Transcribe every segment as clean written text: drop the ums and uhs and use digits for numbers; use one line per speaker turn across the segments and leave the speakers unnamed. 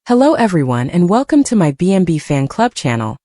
Hello everyone and welcome to my B&B Fan Club channel.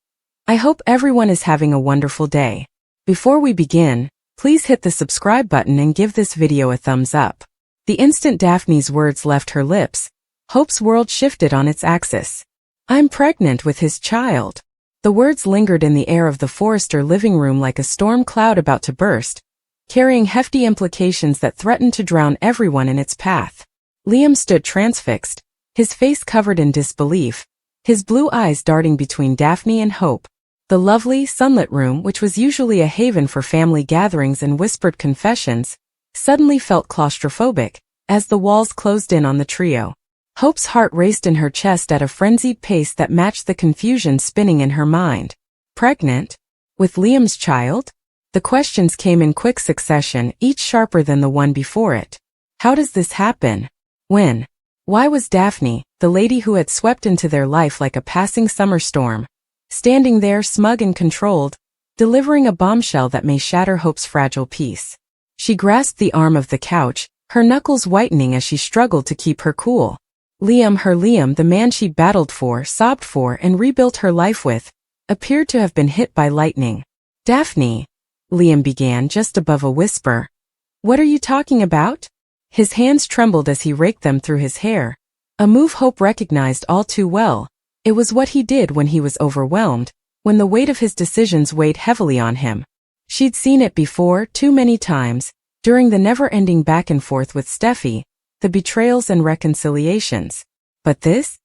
I hope everyone is having a wonderful day. Before we begin, please hit the subscribe button and give this video a thumbs up. The instant Daphne's words left her lips, Hope's world shifted on its axis. I'm pregnant with his child. The words lingered in the air of the Forrester living room like a storm cloud about to burst, carrying hefty implications that threatened to drown everyone in its path. Liam stood transfixed, his face covered in disbelief, his blue eyes darting between Daphne and Hope. The lovely, sunlit room, which was usually a haven for family gatherings and whispered confessions, suddenly felt claustrophobic as the walls closed in on the trio. Hope's heart raced in her chest at a frenzied pace that matched the confusion spinning in her mind. Pregnant? With Liam's child? The questions came in quick succession, each sharper than the one before it. How does this happen? When? Why was Daphne, the lady who had swept into their life like a passing summer storm, standing there smug and controlled, delivering a bombshell that may shatter Hope's fragile peace? She grasped the arm of the couch, her knuckles whitening as she struggled to keep her cool. Liam, the man she battled for, sobbed for, and rebuilt her life with, appeared to have been hit by lightning. Daphne, Liam began just above a whisper. What are you talking about? His hands trembled as he raked them through his hair, a move Hope recognized all too well. It was what he did when he was overwhelmed, when the weight of his decisions weighed heavily on him. She'd seen it before, too many times, during the never-ending back and forth with Steffi, the betrayals and reconciliations. But this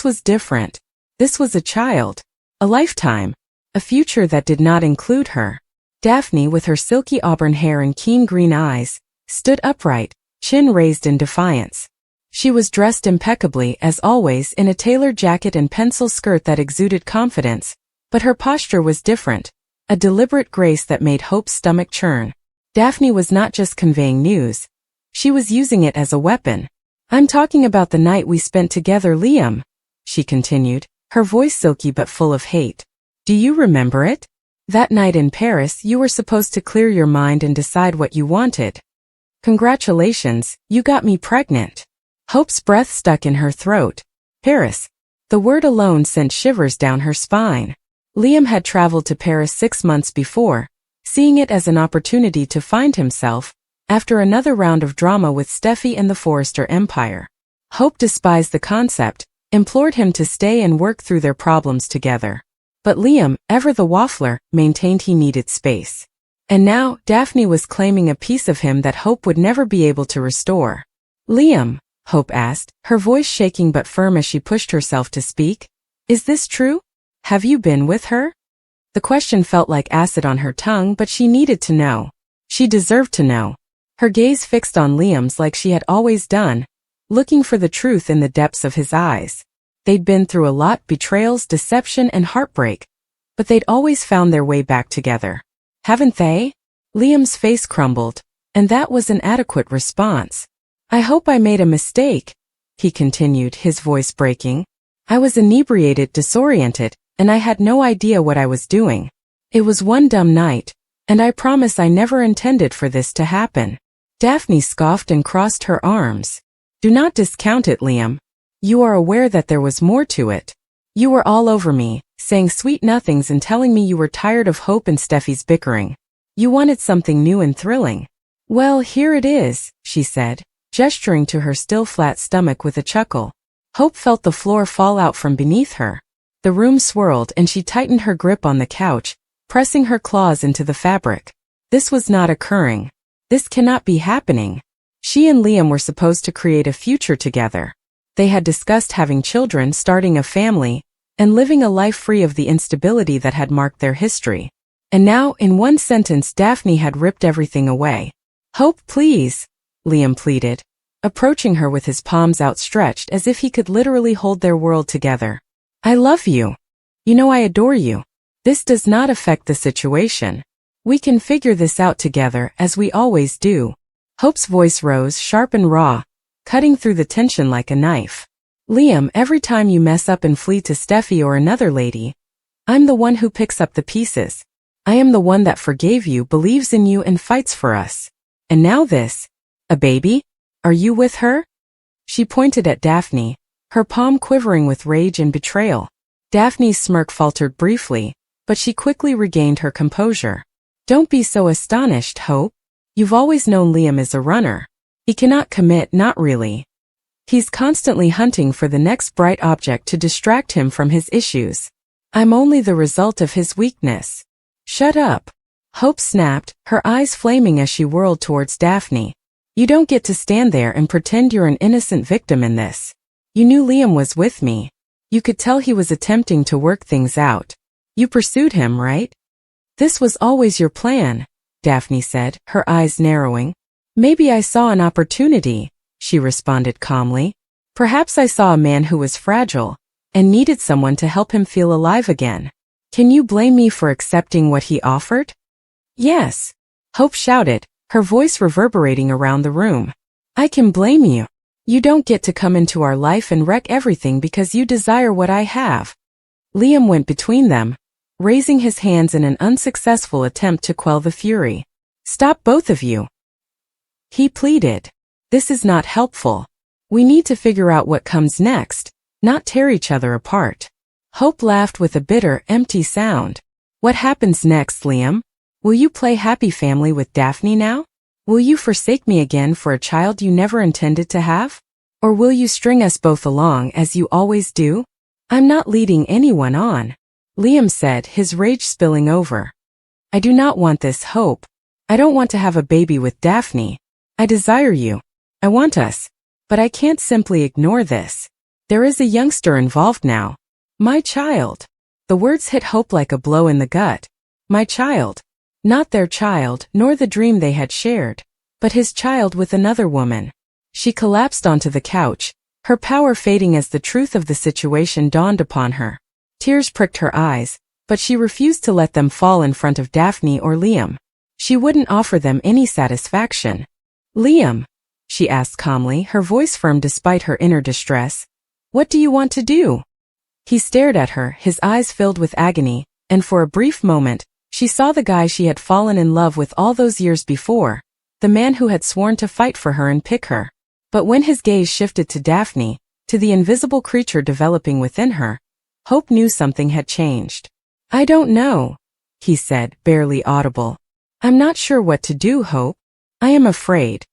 was different. This was a child, a lifetime, a future that did not include her. Daphne, with her silky auburn hair and keen green eyes, stood upright, chin raised in defiance. She was dressed impeccably, as always, in a tailored jacket and pencil skirt that exuded confidence, but her posture was different, a deliberate grace that made Hope's stomach churn. Daphne was not just conveying news. She was using it as a weapon. I'm talking about the night we spent together, Liam, she continued, her voice silky but full of hate. Do you remember it? That night in Paris, you were supposed to clear your mind and decide what you wanted. Congratulations, you got me pregnant. Hope's breath stuck in her throat. Paris. The word alone sent shivers down her spine. Liam had traveled to Paris 6 months before, seeing it as an opportunity to find himself, after another round of drama with Steffi and the Forrester empire. Hope despised the concept, implored him to stay and work through their problems together. But Liam, ever the waffler, maintained he needed space. And now, Daphne was claiming a piece of him that Hope would never be able to restore. Liam, Hope asked, her voice shaking but firm as she pushed herself to speak, is this true? Have you been with her? The question felt like acid on her tongue, but she needed to know. She deserved to know. Her gaze fixed on Liam's like she had always done, looking for the truth in the depths of his eyes. They'd been through a lot, betrayals, deception, and heartbreak, but they'd always found their way back together. Haven't they? Liam's face crumbled, and that was an adequate response. I hope I made a mistake, he continued, his voice breaking. I was inebriated, disoriented, and I had no idea what I was doing. It was one dumb night, and I promise I never intended for this to happen. Daphne scoffed and crossed her arms. Do not discount it, Liam. You are aware that there was more to it. You were all over me, saying sweet nothings and telling me you were tired of Hope and Steffi's bickering. You wanted something new and thrilling. Well, here it is, she said, gesturing to her still flat stomach with a chuckle. Hope felt the floor fall out from beneath her. The room swirled and she tightened her grip on the couch, pressing her claws into the fabric. This was not occurring. This cannot be happening. She and Liam were supposed to create a future together. They had discussed having children, starting a family, and living a life free of the instability that had marked their history. And now, in one sentence, Daphne had ripped everything away. Hope, please, Liam pleaded, approaching her with his palms outstretched as if he could literally hold their world together. I love you. You know I adore you. This does not affect the situation. We can figure this out together, as we always do. Hope's voice rose, sharp and raw, cutting through the tension like a knife. Liam, every time you mess up and flee to Steffi or another lady, I'm the one who picks up the pieces. I am the one that forgave you, believes in you, and fights for us. And now this. A baby? Are you with her? She pointed at Daphne, her palm quivering with rage and betrayal. Daphne's smirk faltered briefly, but she quickly regained her composure. Don't be so astonished, Hope. You've always known Liam is a runner. He cannot commit, not really. He's constantly hunting for the next bright object to distract him from his issues. I'm only the result of his weakness. Shut up. Hope snapped, her eyes flaming as she whirled towards Daphne. You don't get to stand there and pretend you're an innocent victim in this. You knew Liam was with me. You could tell he was attempting to work things out. You pursued him, right? This was always your plan, Daphne said, her eyes narrowing. Maybe I saw an opportunity, she responded calmly. Perhaps I saw a man who was fragile and needed someone to help him feel alive again. Can you blame me for accepting what he offered? Yes, Hope shouted, her voice reverberating around the room. I can blame you. You don't get to come into our life and wreck everything because you desire what I have. Liam went between them, raising his hands in an unsuccessful attempt to quell the fury. Stop, both of you. He pleaded. This is not helpful. We need to figure out what comes next, not tear each other apart. Hope laughed with a bitter, empty sound. What happens next, Liam? Will you play happy family with Daphne now? Will you forsake me again for a child you never intended to have? Or will you string us both along as you always do? I'm not leading anyone on, Liam said, his rage spilling over. I do not want this, Hope. I don't want to have a baby with Daphne. I desire you. I want us. But I can't simply ignore this. There is a youngster involved now. My child. The words hit Hope like a blow in the gut. My child. Not their child, nor the dream they had shared, but his child with another woman. She collapsed onto the couch, her power fading as the truth of the situation dawned upon her. Tears pricked her eyes, but she refused to let them fall in front of Daphne or Liam. She wouldn't offer them any satisfaction. Liam, she asked calmly, her voice firm despite her inner distress. What do you want to do? He stared at her, his eyes filled with agony, and for a brief moment, she saw the guy she had fallen in love with all those years before, the man who had sworn to fight for her and pick her. But when his gaze shifted to Daphne, to the invisible creature developing within her, Hope knew something had changed. I don't know, he said, barely audible. I'm not sure what to do, Hope. I am afraid.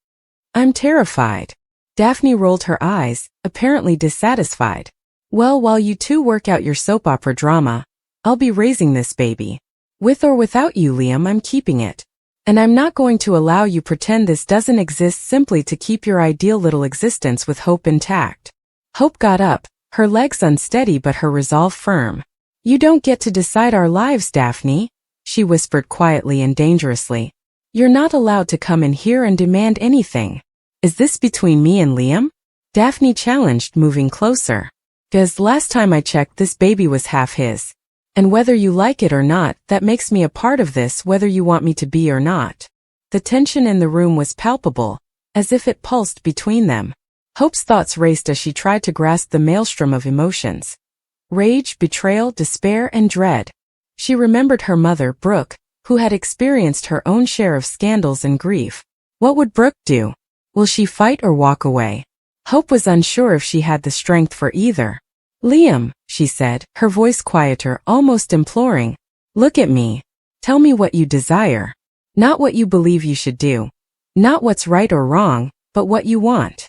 I'm terrified. Daphne rolled her eyes, apparently dissatisfied. Well, while you two work out your soap opera drama, I'll be raising this baby. With or without you, Liam, I'm keeping it. And I'm not going to allow you pretend this doesn't exist simply to keep your ideal little existence with Hope intact. Hope got up, her legs unsteady but her resolve firm. You don't get to decide our lives, Daphne, she whispered quietly and dangerously. You're not allowed to come in here and demand anything. Is this between me and Liam? Daphne challenged, moving closer. 'Cause last time I checked, this baby was half his. And whether you like it or not, that makes me a part of this whether you want me to be or not. The tension in the room was palpable, as if it pulsed between them. Hope's thoughts raced as she tried to grasp the maelstrom of emotions. Rage, betrayal, despair, and dread. She remembered her mother, Brooke, who had experienced her own share of scandals and grief. What would Brooke do? Will she fight or walk away? Hope was unsure if she had the strength for either. Liam, she said, her voice quieter, almost imploring. Look at me. Tell me what you desire. Not what you believe you should do. Not what's right or wrong, but what you want.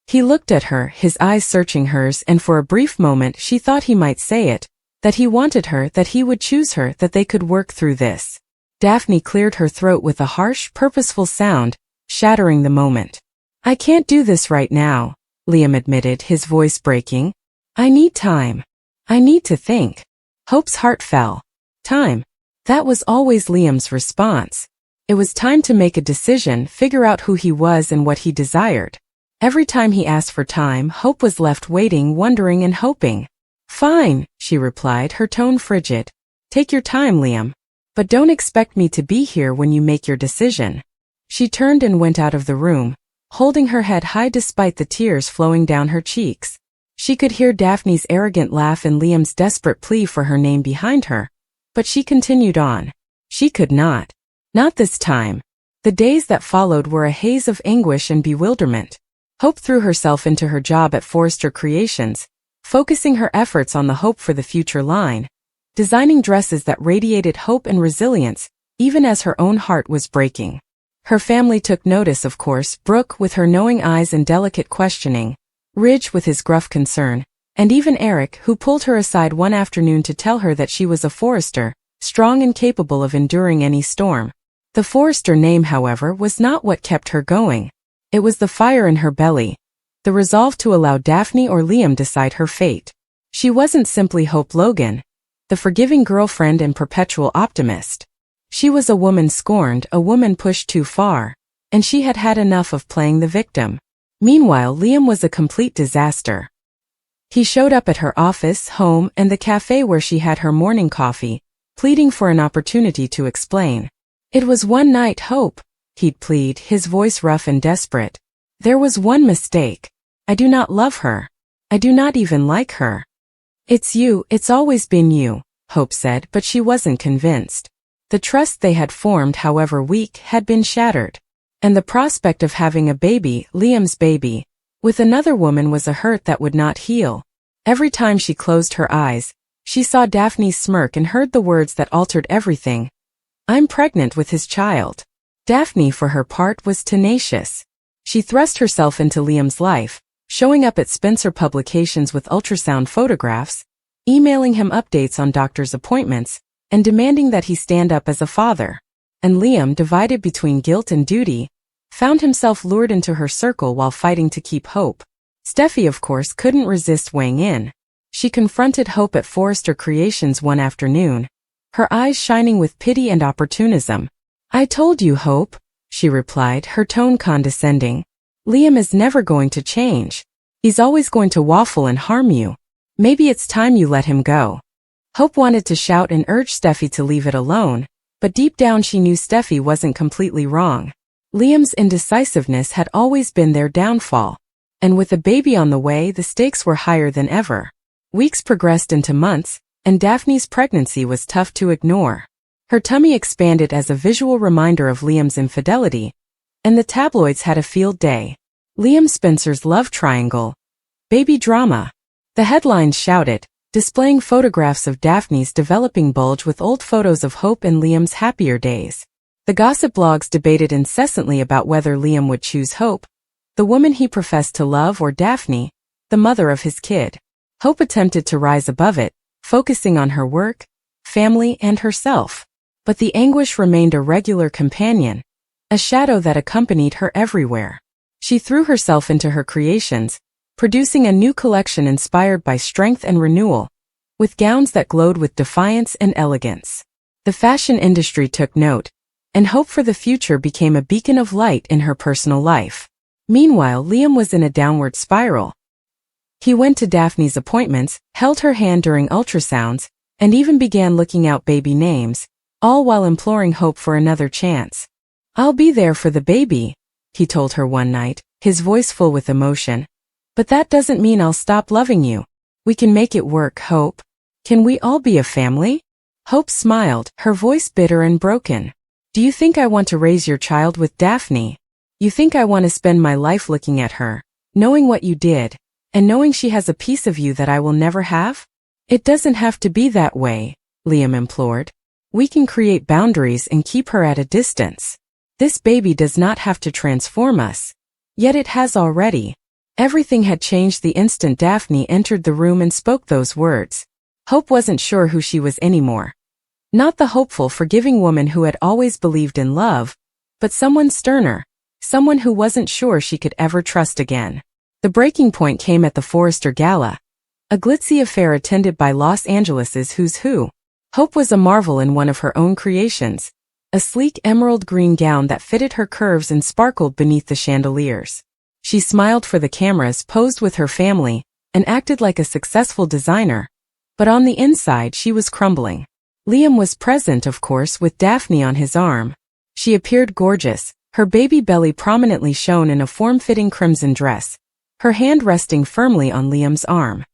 He looked at her, his eyes searching hers, and for a brief moment she thought he might say it, that he wanted her, that he would choose her, that they could work through this. Daphne cleared her throat with a harsh, purposeful sound, shattering the moment. I can't do this right now, Liam admitted, his voice breaking. I need time. I need to think. Hope's heart fell. Time. That was always Liam's response. It was time to make a decision, figure out who he was and what he desired. Every time he asked for time, Hope was left waiting, wondering and hoping. Fine, she replied, her tone frigid. Take your time, Liam. But don't expect me to be here when you make your decision. She turned and went out of the room, holding her head high despite the tears flowing down her cheeks. She could hear Daphne's arrogant laugh and Liam's desperate plea for her name behind her. But she continued on. She could not. Not this time. The days that followed were a haze of anguish and bewilderment. Hope threw herself into her job at Forrester Creations, focusing her efforts on the Hope for the Future line, designing dresses that radiated hope and resilience, even as her own heart was breaking. Her family took notice, of course, Brooke with her knowing eyes and delicate questioning, Ridge with his gruff concern, and even Eric, who pulled her aside one afternoon to tell her that she was a Forrester, strong and capable of enduring any storm. The Forrester name, however, was not what kept her going. It was the fire in her belly, the resolve to allow Daphne or Liam decide her fate. She wasn't simply Hope Logan, the forgiving girlfriend and perpetual optimist. She was a woman scorned, a woman pushed too far, and she had had enough of playing the victim. Meanwhile, Liam was a complete disaster. He showed up at her office, home, and the cafe where she had her morning coffee, pleading for an opportunity to explain. "It was one night, Hope," he'd plead, his voice rough and desperate. "There was one mistake. I do not love her. I do not even like her." "It's you, it's always been you," Hope said, but she wasn't convinced. The trust they had formed, however weak, had been shattered. And the prospect of having a baby, Liam's baby, with another woman was a hurt that would not heal. Every time she closed her eyes, she saw Daphne's smirk and heard the words that altered everything. "I'm pregnant with his child." Daphne, for her part, was tenacious. She thrust herself into Liam's life, showing up at Spencer Publications with ultrasound photographs, emailing him updates on doctor's appointments, and demanding that he stand up as a father. And Liam, divided between guilt and duty, found himself lured into her circle while fighting to keep Hope. Steffi, of course, couldn't resist weighing in. She confronted Hope at Forrester Creations one afternoon, her eyes shining with pity and opportunism. "I told you, Hope," she replied, her tone condescending. "Liam is never going to change. He's always going to waffle and harm you. Maybe it's time you let him go." Hope wanted to shout and urge Steffi to leave it alone, but deep down she knew Steffi wasn't completely wrong. Liam's indecisiveness had always been their downfall, and with a baby on the way, the stakes were higher than ever. Weeks progressed into months, and Daphne's pregnancy was tough to ignore. Her tummy expanded as a visual reminder of Liam's infidelity, and the tabloids had a field day. Liam Spencer's love triangle. Baby drama. The headlines shouted, displaying photographs of Daphne's developing bulge with old photos of Hope and Liam's happier days. The gossip blogs debated incessantly about whether Liam would choose Hope, the woman he professed to love, or Daphne, the mother of his kid. Hope attempted to rise above it, focusing on her work, family, and herself. But the anguish remained a regular companion, a shadow that accompanied her everywhere. She threw herself into her creations, producing a new collection inspired by strength and renewal, with gowns that glowed with defiance and elegance. The fashion industry took note, and Hope for the Future became a beacon of light in her personal life. Meanwhile, Liam was in a downward spiral. He went to Daphne's appointments, held her hand during ultrasounds, and even began looking out baby names, all while imploring Hope for another chance. "I'll be there for the baby," he told her one night, his voice full with emotion. "But that doesn't mean I'll stop loving you. We can make it work, Hope. Can we all be a family?" Hope smiled, her voice bitter and broken. "Do you think I want to raise your child with Daphne? You think I want to spend my life looking at her, knowing what you did, and knowing she has a piece of you that I will never have? It doesn't have to be that way," Liam implored. "We can create boundaries and keep her at a distance. This baby does not have to transform us. Yet it has already." Everything had changed the instant Daphne entered the room and spoke those words. Hope wasn't sure who she was anymore. Not the hopeful, forgiving woman who had always believed in love, but someone sterner, someone who wasn't sure she could ever trust again. The breaking point came at the Forrester Gala, a glitzy affair attended by Los Angeles's who's who. Hope was a marvel in one of her own creations, a sleek emerald green gown that fitted her curves and sparkled beneath the chandeliers. She smiled for the cameras, posed with her family, and acted like a successful designer, but on the inside she was crumbling. Liam was present, of course, with Daphne on his arm. She appeared gorgeous, her baby belly prominently shown in a form-fitting crimson dress, her hand resting firmly on Liam's arm.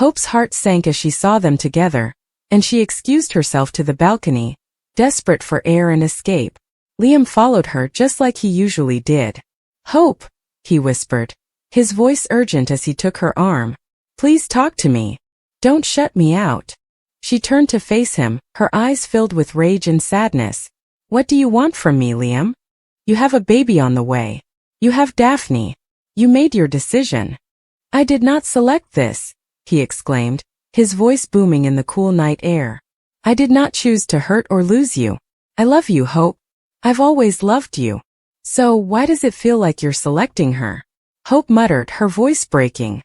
Hope's heart sank as she saw them together, and she excused herself to the balcony, desperate for air and escape. Liam followed her just like he usually did. "Hope," he whispered, his voice urgent as he took her arm. Please talk to me. Don't shut me out. She turned to face him, her eyes filled with rage and sadness. What do you want from me, Liam? You have a baby on the way. You have Daphne. You made your decision. I did not select this, he exclaimed, his voice booming in the cool night air. I did not choose to hurt or lose you. I love you, Hope. I've always loved you. So why does it feel like you're selecting her? Hope muttered, her voice breaking.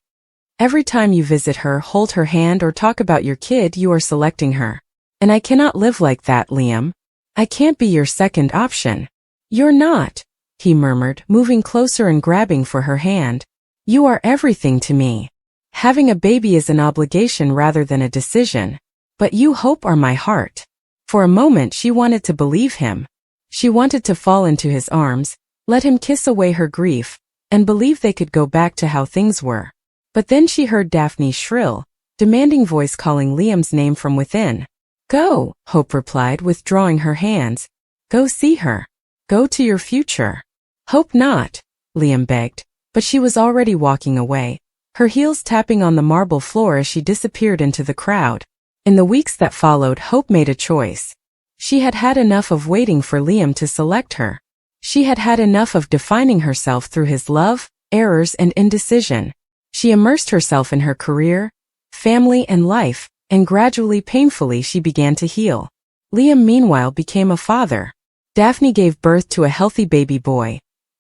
Every time you visit her, hold her hand or talk about your kid, you are selecting her. And I cannot live like that, Liam. I can't be your second option. You're not, he murmured, moving closer and grabbing for her hand. You are everything to me. Having a baby is an obligation rather than a decision. But you, Hope, are my heart. For a moment she wanted to believe him. She wanted to fall into his arms, let him kiss away her grief, and believe they could go back to how things were. But then she heard Daphne's shrill, demanding voice calling Liam's name from within. Go, Hope replied, withdrawing her hands. Go see her. Go to your future. Hope not, Liam begged, but she was already walking away, her heels tapping on the marble floor as she disappeared into the crowd. In the weeks that followed, Hope made a choice. She had had enough of waiting for Liam to select her. She had had enough of defining herself through his love, errors, and indecision. She immersed herself in her career, family, and life, and gradually, painfully, she began to heal. Liam, meanwhile, became a father. Daphne gave birth to a healthy baby boy,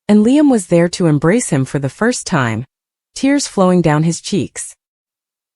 and Liam was there to embrace him for the first time, tears flowing down his cheeks.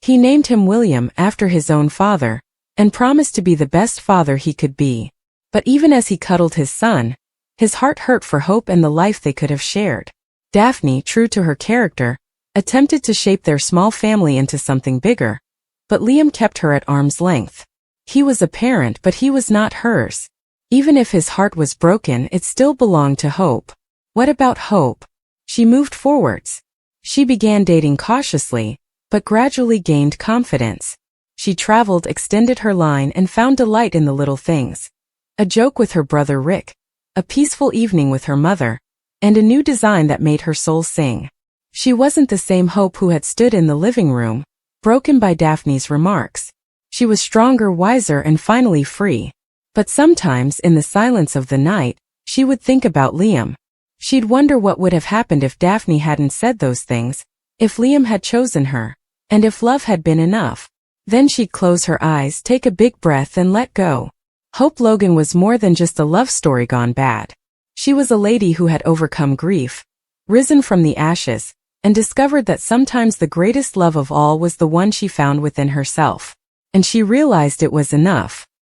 He named him William after his own father, and promised to be the best father he could be. But even as he cuddled his son, his heart hurt for Hope and the life they could have shared. Daphne, true to her character, attempted to shape their small family into something bigger, but Liam kept her at arm's length. He was a parent, but he was not hers. Even if his heart was broken, it still belonged to Hope. What about Hope? She moved forwards. She began dating cautiously, but gradually gained confidence. She traveled, extended her line, and found delight in the little things. A joke with her brother Rick, a peaceful evening with her mother, and a new design that made her soul sing. She wasn't the same Hope who had stood in the living room, broken by Daphne's remarks. She was stronger, wiser, and finally free. But sometimes, in the silence of the night, she would think about Liam. She'd wonder what would have happened if Daphne hadn't said those things, if Liam had chosen her, and if love had been enough. Then she'd close her eyes, take a big breath, and let go. Hope Logan was more than just a love story gone bad. She was a lady who had overcome grief, risen from the ashes, and discovered that sometimes the greatest love of all was the one she found within herself. And she realized it was enough.